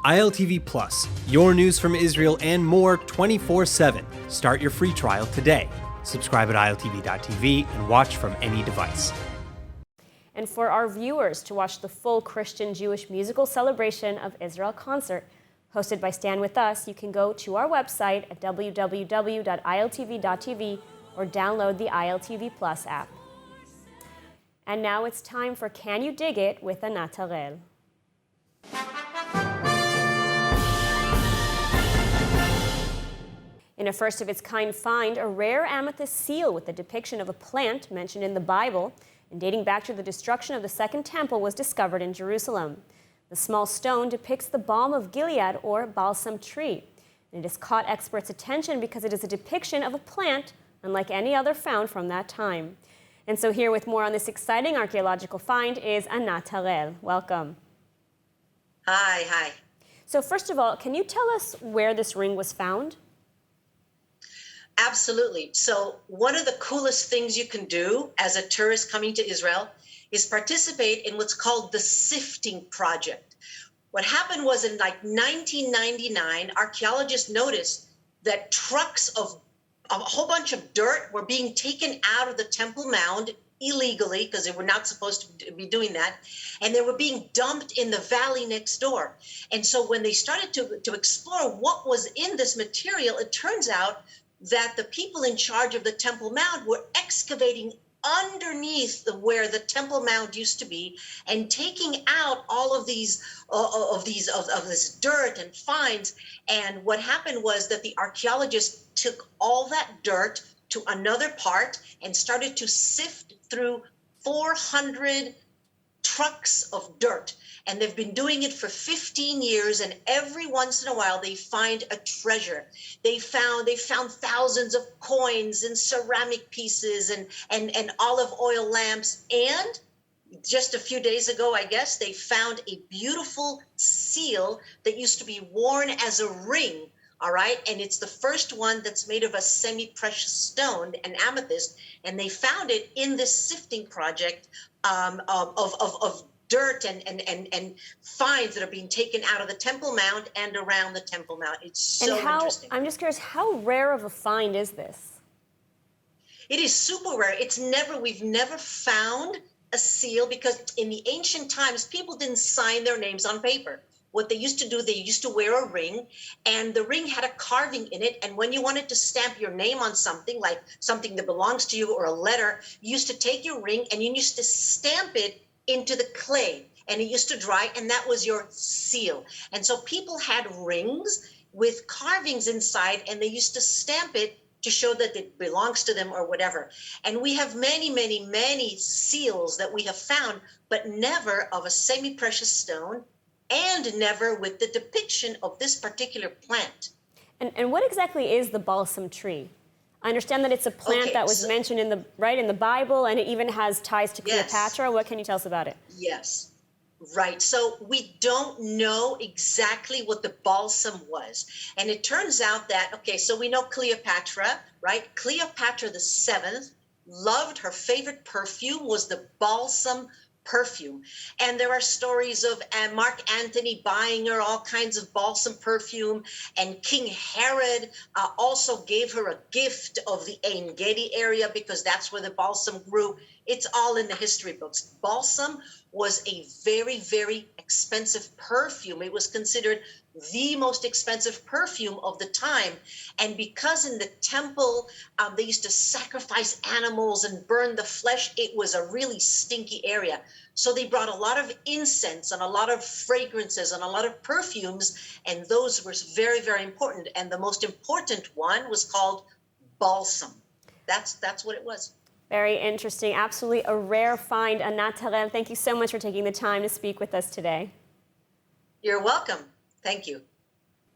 ILTV Plus, your news from Israel and more 24/7. Start your free trial today. Subscribe at ILTV.tv and watch from any device. And for our viewers to watch the full Christian-Jewish musical celebration of Israel concert, hosted by Stand With Us, you can go to our website at www.iltv.tv or download the ILTV Plus app. And now it's time for Can You Dig It with Anat Harel. In a first-of-its-kind find, a rare amethyst seal with the depiction of a plant mentioned in the Bible and dating back to the destruction of the Second Temple was discovered in Jerusalem. The small stone depicts the balm of Gilead, or balsam tree. And it has caught experts' attention because it is a depiction of a plant unlike any other found from that time. And so here with more on this exciting archaeological find is Anat Harel. Welcome. Hi. So first of all, can you tell us where this ring was found? Absolutely. So one of the coolest things you can do as a tourist coming to Israel is participate in what's called the sifting project. What happened was in like 1999, archaeologists noticed that trucks of a whole bunch of dirt were being taken out of the Temple Mound illegally, because they were not supposed to be doing that, and they were being dumped in the valley next door. And so when they started to explore what was in this material, it turns out that the people in charge of the Temple Mound were excavating underneath where the Temple Mound used to be and taking out all of this dirt and finds. And what happened was that the archaeologists took all that dirt to another part and started to sift through 400 trucks of dirt. And they've been doing it for 15 years, and every once in a while they find a treasure. They found thousands of coins and ceramic pieces and olive oil lamps. And just a few days ago, I guess, they found a beautiful seal that used to be worn as a ring. All right. And it's the first one that's made of a semi-precious stone, an amethyst. And they found it in this sifting project of dirt and finds that are being taken out of the Temple Mound and around the Temple Mount. It's so interesting. I'm just curious, how rare of a find is this? It is super rare. We've never found a seal, because in the ancient times, people didn't sign their names on paper. What they used to do, they used to wear a ring, and the ring had a carving in it. And when you wanted to stamp your name on something, like something that belongs to you or a letter, you used to take your ring and you used to stamp it into the clay, and it used to dry, and that was your seal. And so people had rings with carvings inside, and they used to stamp it to show that it belongs to them or whatever. And we have many seals that we have found, but never of a semi-precious stone, and never with the depiction of this particular plant. And what exactly is the balsam tree? I understand that it's a plant that was mentioned in the Bible, and it even has ties to Cleopatra. What can you tell us about it? Yes, right. So we don't know exactly what the balsam was. And it turns out that, so we know Cleopatra, right? Cleopatra the Seventh loved, her favorite perfume was the balsam perfume. And there are stories of Mark Antony buying her all kinds of balsam perfume, and King Herod also gave her a gift of the Ein Gedi area because that's where the balsam grew. It's all in the history books. Balsam was a very expensive perfume. It was considered the most expensive perfume of the time. And because in the temple, they used to sacrifice animals and burn the flesh, it was a really stinky area. So they brought a lot of incense and a lot of fragrances and a lot of perfumes, and those were very important. And the most important one was called balsam. That's what it was. Very interesting. Absolutely a rare find. Anat Harel, thank you so much for taking the time to speak with us today. You're welcome. Thank you.